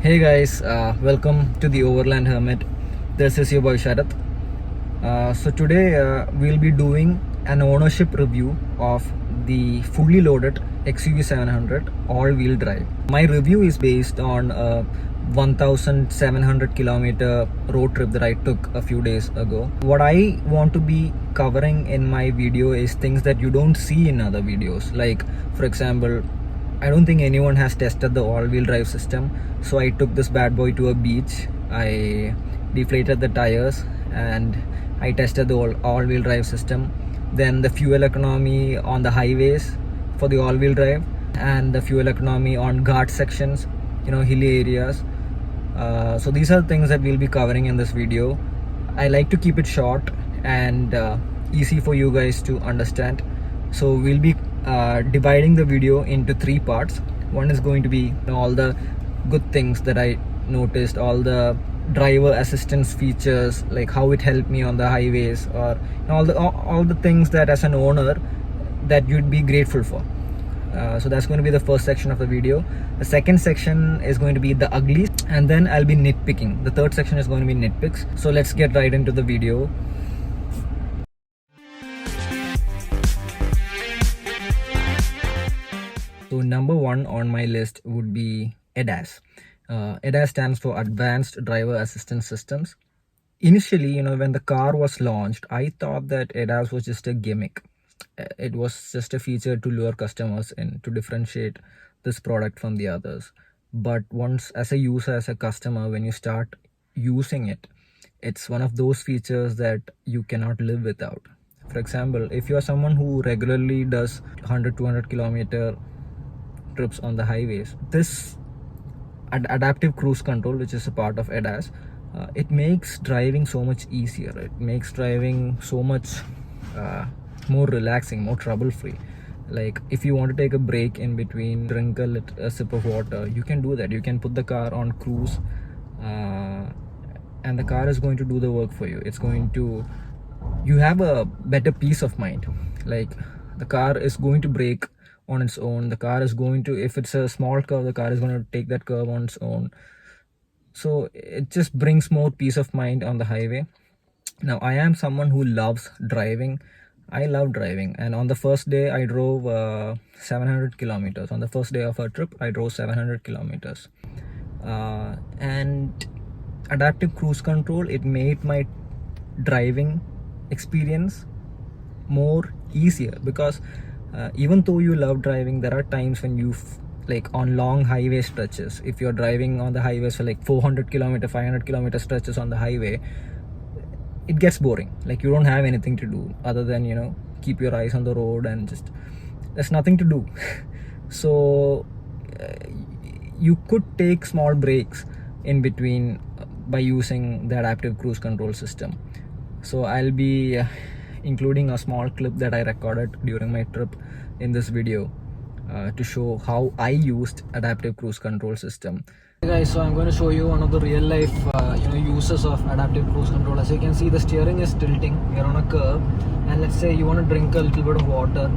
Hey guys, welcome to the Overland Hermit. This is your boy Sharath. So today we'll be doing an ownership review of the fully loaded XUV 700 all-wheel drive. My review is based on a 1700 kilometer road trip that I took a few days ago. What I want to be covering in my video is things that you don't see in other videos. Like, for example, I don't think anyone has tested the all-wheel drive system. So I took this bad boy to a beach. I deflated the tires and I tested the all-wheel drive system. Then the fuel economy on the highways for the all-wheel drive and the fuel economy on Ghats sections, hilly areas. So these are things that we'll be covering in this video. I like to keep it short and easy for you guys to understand. So we'll be dividing the video into three parts. One is going to be all the good things that I noticed, all the driver assistance features, like how it helped me on the highways, or all the things that as an owner that you'd be grateful for. So that's going to be the first section of the video. The second section is going to be the uglies, and then I'll be nitpicking. The third section is going to be nitpicks. So let's get right into the video. So number one on my list would be ADAS. ADAS stands for Advanced Driver Assistance Systems. Initially, when the car was launched, I thought that ADAS was just a gimmick. It was just a feature to lure customers in, to differentiate this product from the others. But once, as a user, as a customer, when you start using it, it's one of those features that you cannot live without. For example, if you are someone who regularly does 100-200 kilometer trips on the highways, this adaptive cruise control, which is a part of ADAS, it makes driving so much easier. It makes driving so much more relaxing, more trouble-free. Like if you want to take a break in between, drink a sip of water, you can do that. You can put the car on cruise and the car is going to do the work for you. You have a better peace of mind. Like the car is going to brake on its own. The car is going to, if it's a small curve, the car is going to take that curve on its own. So it just brings more peace of mind on the highway. Now I am someone who loves driving. I love driving, and on the first day I drove 700 kilometers. On the first day of our trip I drove 700 kilometers. And adaptive cruise control, it made my driving experience more easier, because even though you love driving, there are times when like on long highway stretches, if you're driving on the highways for like 400 kilometer 500 kilometer stretches on the highway, it gets boring. Like you don't have anything to do other than keep your eyes on the road, and just there's nothing to do. So you could take small breaks in between by using the adaptive cruise control system. So I'll be including a small clip that I recorded during my trip in this video to show how I used adaptive cruise control system. Hey guys, so I'm going to show you one of the real life uses of adaptive cruise control. As you can see, the steering is tilting. We're on a curve, and let's say you want to drink a little bit of water,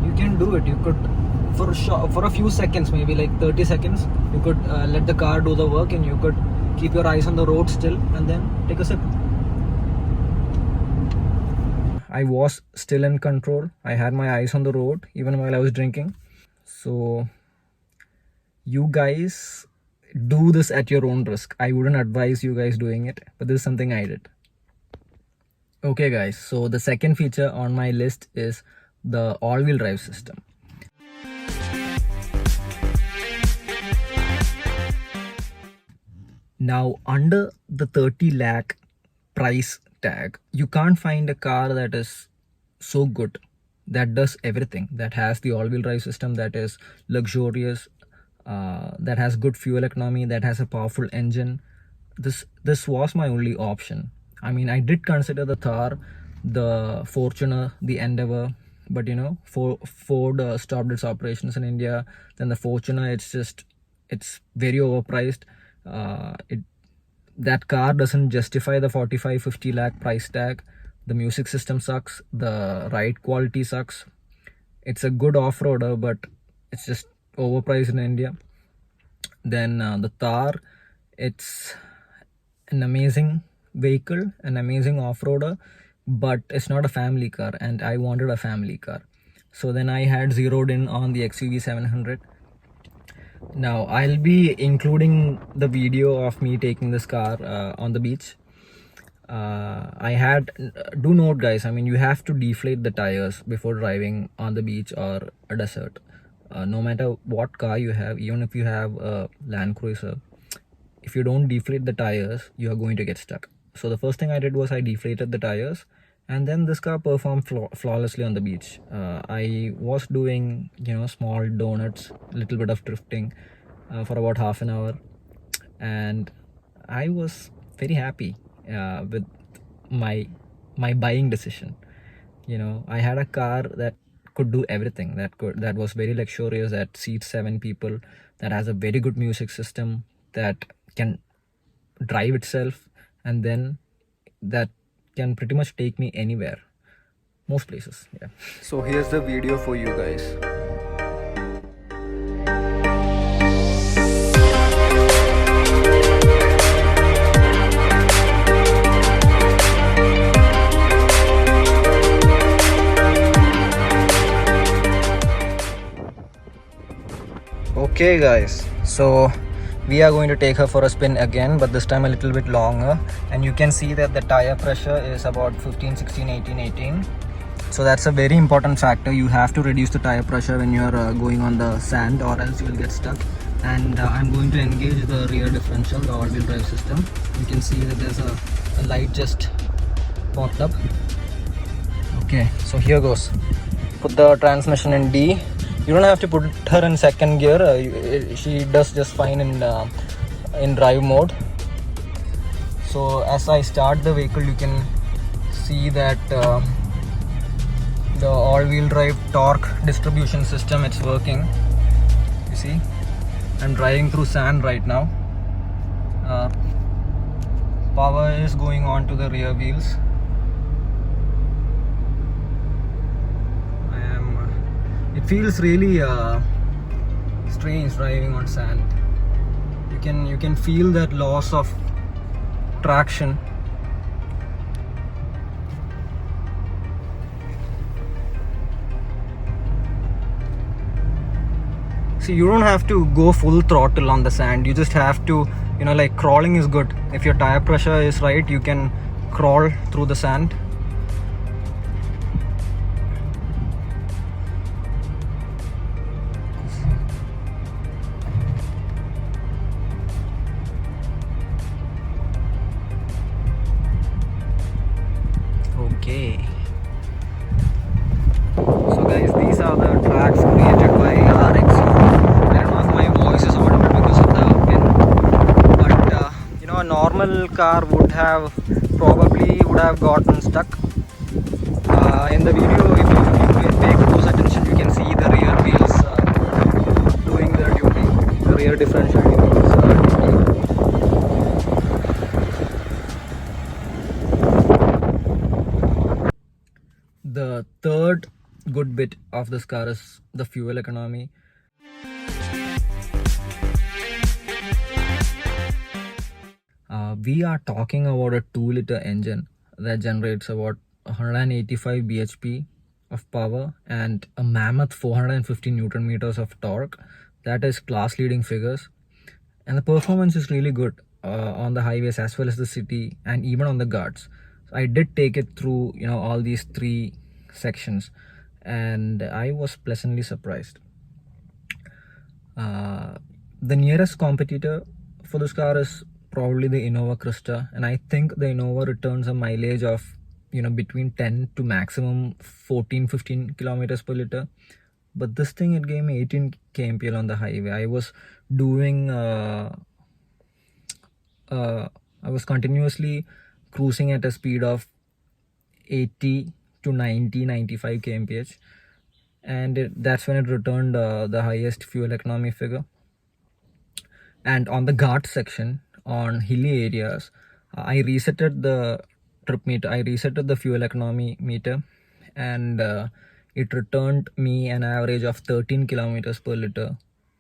you can do it. You could, for a few seconds, maybe like 30 seconds, you could let the car do the work, and you could keep your eyes on the road still and then take a sip. I was still in control. I had my eyes on the road even while I was drinking. So you guys do this at your own risk. I wouldn't advise you guys doing it, but this is something I did. Okay guys, so the second feature on my list is the all-wheel drive system. Now under the 30 lakh price tag, you can't find a car that is so good, that does everything, that has the all-wheel drive system, that is luxurious, that has good fuel economy, that has a powerful engine. This was my only option. I mean, I did consider the Thar, the Fortuner, the Endeavor, but Ford stopped its operations in India. Then the Fortuner, it's very overpriced. That car doesn't justify the 45-50 lakh price tag. The music system sucks, the ride quality sucks. It's a good off-roader, but it's just overpriced in India. Then the Thar, it's an amazing vehicle, an amazing off-roader, but it's not a family car, and I wanted a family car. So then I had zeroed in on the XUV 700. Now I'll be including the video of me taking this car on the beach. I had, do note guys, I mean, you have to deflate the tires before driving on the beach or a desert. No matter what car you have, even if you have a Land Cruiser, if you don't deflate the tires, you are going to get stuck. So the first thing I did was I deflated the tires, and then this car performed flawlessly on the beach. I was doing, small donuts, little bit of drifting for about half an hour, and I was very happy with my buying decision. I had a car that could do everything, that was very luxurious, that seats 7 people, that has a very good music system, that can drive itself, and then that can pretty much take me anywhere, most places. Yeah, so here's the video for you guys. Okay guys, so we are going to take her for a spin again, but this time a little bit longer, and you can see that the tire pressure is about 15, 16, 18, 18. So that's a very important factor. You have to reduce the tire pressure when you're going on the sand, or else you will get stuck. And I'm going to engage the rear differential, the all-wheel drive system. You can see that there's a light just popped up. Okay, so here goes. Put the transmission in D. You don't have to put her in second gear. She does just fine in drive mode. So as I start the vehicle, you can see that the all-wheel drive torque distribution system, it's working. You see, I'm driving through sand right now. Power is going on to the rear wheels. It feels really strange driving on sand. You can feel that loss of traction. See, you don't have to go full throttle on the sand. You just have to, like crawling is good. If your tire pressure is right, you can crawl through the sand. Okay, so guys, these are the tracks created by our XUV. I don't know if my voice is audible because of the pin, but a normal car would have gotten stuck. In the video, if you pay close attention, you can see the rear wheels doing their duty, the rear differential duty. The third good bit of this car is the fuel economy. We are talking about a 2-liter engine that generates about 185 bhp of power and a mammoth 450 newton meters of torque. That is class leading figures, and the performance is really good on the highways as well as the city, and even on the Ghats. So I did take it through all these 3 sections, and I was pleasantly surprised. The nearest competitor for this car is probably the Innova Krista, and I think the Innova returns a mileage of between 10 to maximum 14-15 kilometers per liter, but this thing, it gave me 18 kmpl on the highway. I was doing I was continuously cruising at a speed of 80 to 95 kmph, and that's when it returned the highest fuel economy figure. And on the Ghat section, on hilly areas, I resetted the trip meter, I resetted the fuel economy meter, and it returned me an average of 13 kilometers per liter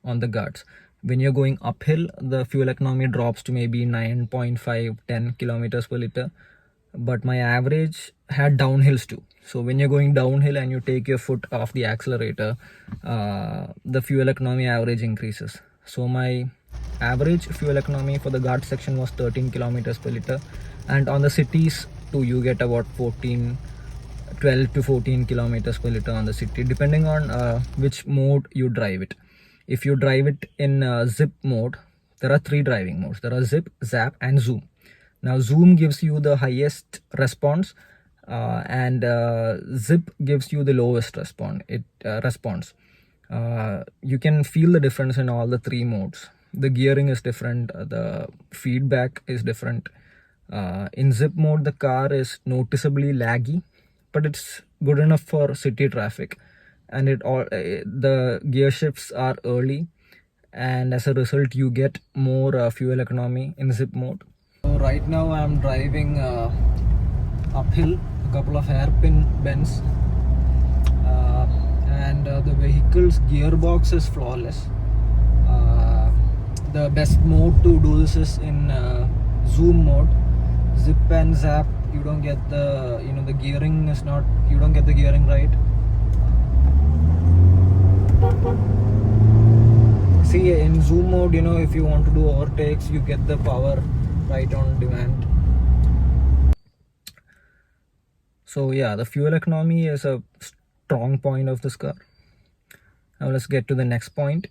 on the Ghats. When you're going uphill, the fuel economy drops to maybe 9.5, 10 kilometers per liter. But my average had downhills too. So when you're going downhill and you take your foot off the accelerator, the fuel economy average increases. So my average fuel economy for the Ghats section was 13 kilometers per liter, and on the cities too you get about 12 to 14 kilometers per liter on the city, depending on which mode you drive it. If you drive it in zip mode, there are three driving modes. There are zip, zap, and zoom. Now zoom gives you the highest response, and zip gives you the lowest response. You can feel the difference in all the three modes. The gearing is different, the feedback is different. In zip mode, the car is noticeably laggy, but it's good enough for city traffic, and the gear shifts are early, and as a result you get more fuel economy in zip mode. So right now I'm driving uphill, a couple of hairpin bends, and the vehicle's gearbox is flawless. The best mode to do this is in zoom mode. Zip and zap, you don't get the the gearing is not, you don't get the gearing right. See, in zoom mode, if you want to do overtakes, you get the power right on demand. So yeah, the fuel economy is a strong point of this car. Now let's get to the next point.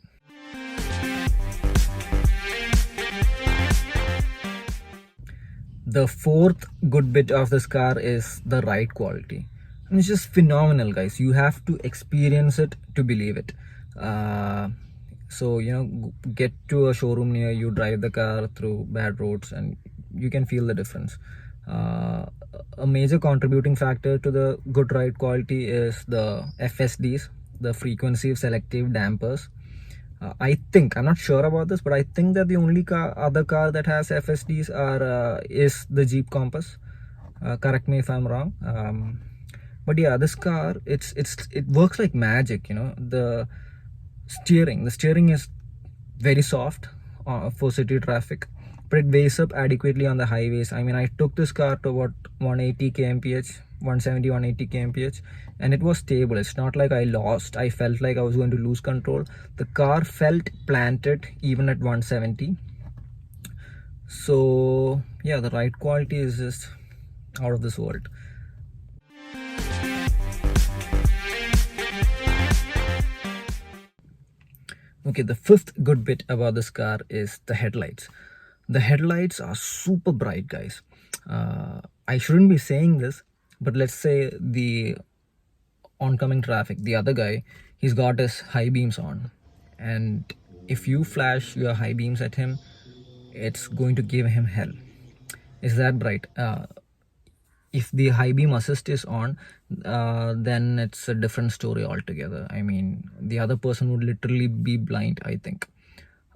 The fourth good bit of this car is the ride quality. And it's just phenomenal, guys. You have to experience it to believe it. So get to a showroom near you, drive the car through bad roads, and you can feel the difference. A major contributing factor to the good ride quality is the FSDs, the frequency selective dampers. I'm not sure about this, but I think that the only other car that has FSDs is the Jeep Compass. Correct me if I'm wrong. But yeah, this car, it works like magic. The steering is very soft for city traffic, but it weighs up adequately on the highways. I mean, I took this car to about 180 kmph, 170, 180 kmph, and it was stable. It's not like I felt like I was going to lose control. The car felt planted even at 170. So yeah, the ride quality is just out of this world. Okay, the fifth good bit about this car is the headlights. The headlights are super bright, guys. I shouldn't be saying this, but let's say the oncoming traffic, the other guy, he's got his high beams on, and if you flash your high beams at him, it's going to give him hell. Is that bright? If the high beam assist is on, then it's a different story altogether. I mean, the other person would literally be blind, I think.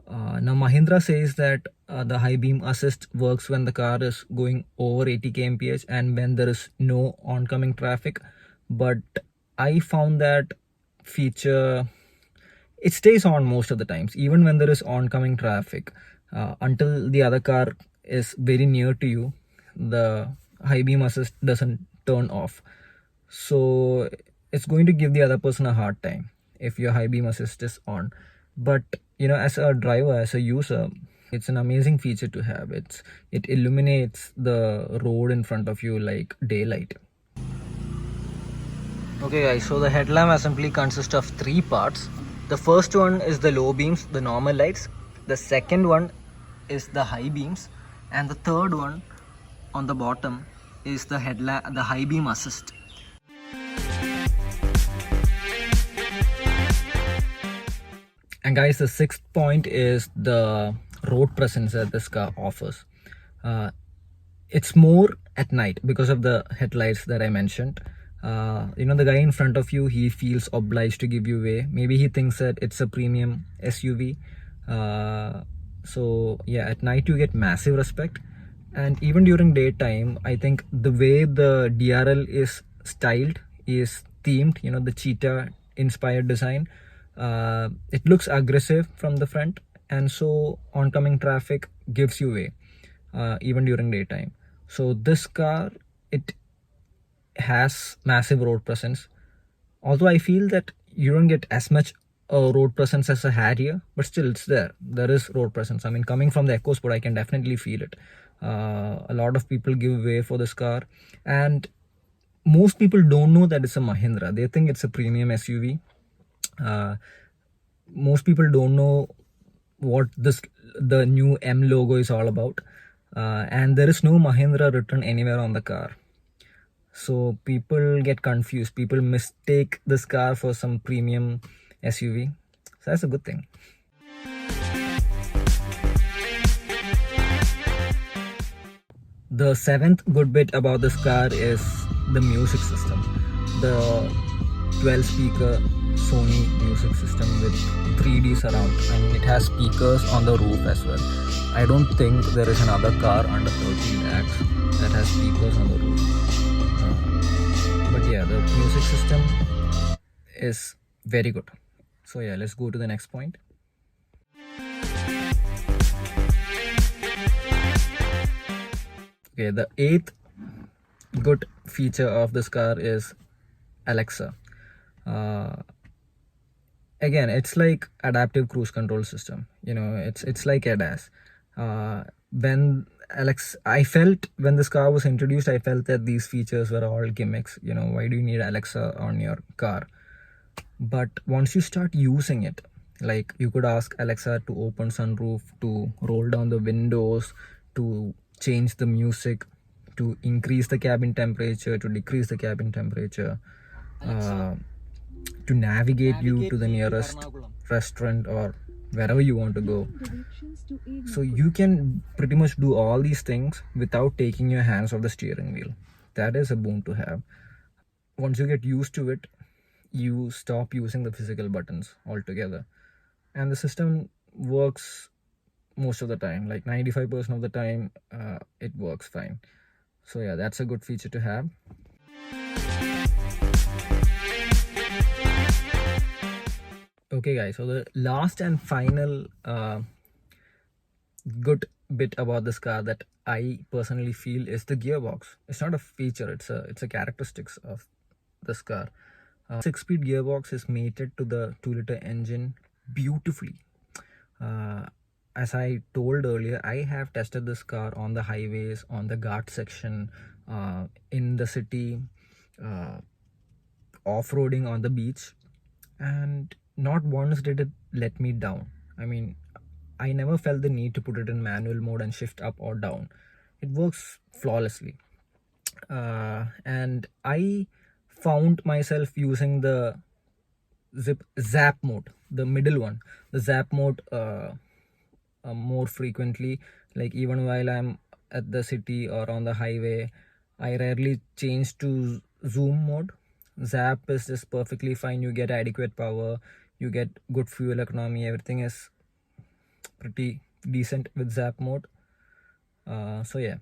Now Mahindra says that the high beam assist works when the car is going over 80 kmph and when there is no oncoming traffic, but I found that feature, it stays on most of the times, even when there is oncoming traffic. Until the other car is very near to you, the high beam assist doesn't turn off. So it's going to give the other person a hard time if your high beam assist is on. But as a driver, as a user, it's an amazing feature to have. It illuminates the road in front of you like daylight. Okay guys, so the headlamp assembly consists of three parts. The first one is the low beams, the normal lights. The second one is the high beams, and the third one on the bottom is the high beam assist. And guys, the sixth point is the road presence that this car offers. It's more at night because of the headlights that I mentioned. The guy in front of you, he feels obliged to give you way. Maybe he thinks that it's a premium SUV. So yeah, at night you get massive respect. And even during daytime, I think the way the DRL is styled, is themed, the cheetah inspired design. It looks aggressive from the front, and so oncoming traffic gives you way even during daytime. So this car, it has massive road presence, although I feel that you don't get as much road presence as a Harrier, but still it's there is road presence. I mean, coming from the EcoSport, I can definitely feel it. A lot of people give way for this car, and most people don't know that it's a Mahindra. They think it's a premium SUV. uh, most people don't know what the new M logo is all about, and there is no Mahindra written anywhere on the car. So people get confused. People mistake this car for some premium SUV. So that's a good thing. The seventh good bit about this car is the music system. The 12 speaker Sony music system with 3D surround. I mean, it has speakers on the roof as well. I don't think there is another car under 13 lakhs that has speakers on the roof. But yeah, the music system is very good. So yeah, let's go to the next point. Okay, the eighth good feature of this car is Alexa. Again, it's like adaptive cruise control system. You know, it's like ADAS. When I felt when this car was introduced, I felt that these features were all gimmicks. You know, why do you need Alexa on your car? But once you start using it, like you could ask Alexa to open sunroof, to roll down the windows, to change the music, to increase the cabin temperature, to decrease the cabin temperature, to navigate you to the nearest restaurant or wherever you want to go. So you can pretty much do all these things without taking your hands off the steering wheel. That is a boon to have. Once you get used to it, you stop using the physical buttons altogether, and the system works most of the time, like 95% of the time. It works fine. So yeah, that's a good feature to have. Okay guys, so the last and final good bit about this car that I personally feel is the gearbox. It's not a feature, it's a characteristics of this car. 6-speed gearbox is mated to the 2-liter engine beautifully. As I told earlier, I have tested this car on the highways, on the Ghats section, in the city, off-roading on the beach, and not once did it let me down. I mean, I never felt the need to put it in manual mode and shift up or down. It works flawlessly. And I found myself using the zap mode, the middle one, the zap mode, more frequently. Like even while I'm at the city or on the highway, I rarely change to zoom mode. Zap is just perfectly fine. You get adequate power, you get good fuel economy, everything is pretty decent with zap mode. So yeah,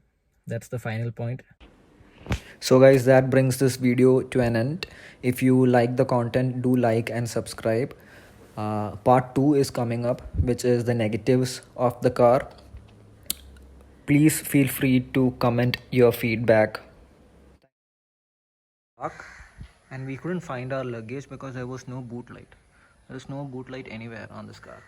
that's the final point. So guys, that brings this video to an end. If you like the content, do like and subscribe. Part 2 is coming up, which is the negatives of the car. Please feel free to comment your feedback. And we couldn't find our luggage because there was no boot light. There was no boot light anywhere on this car.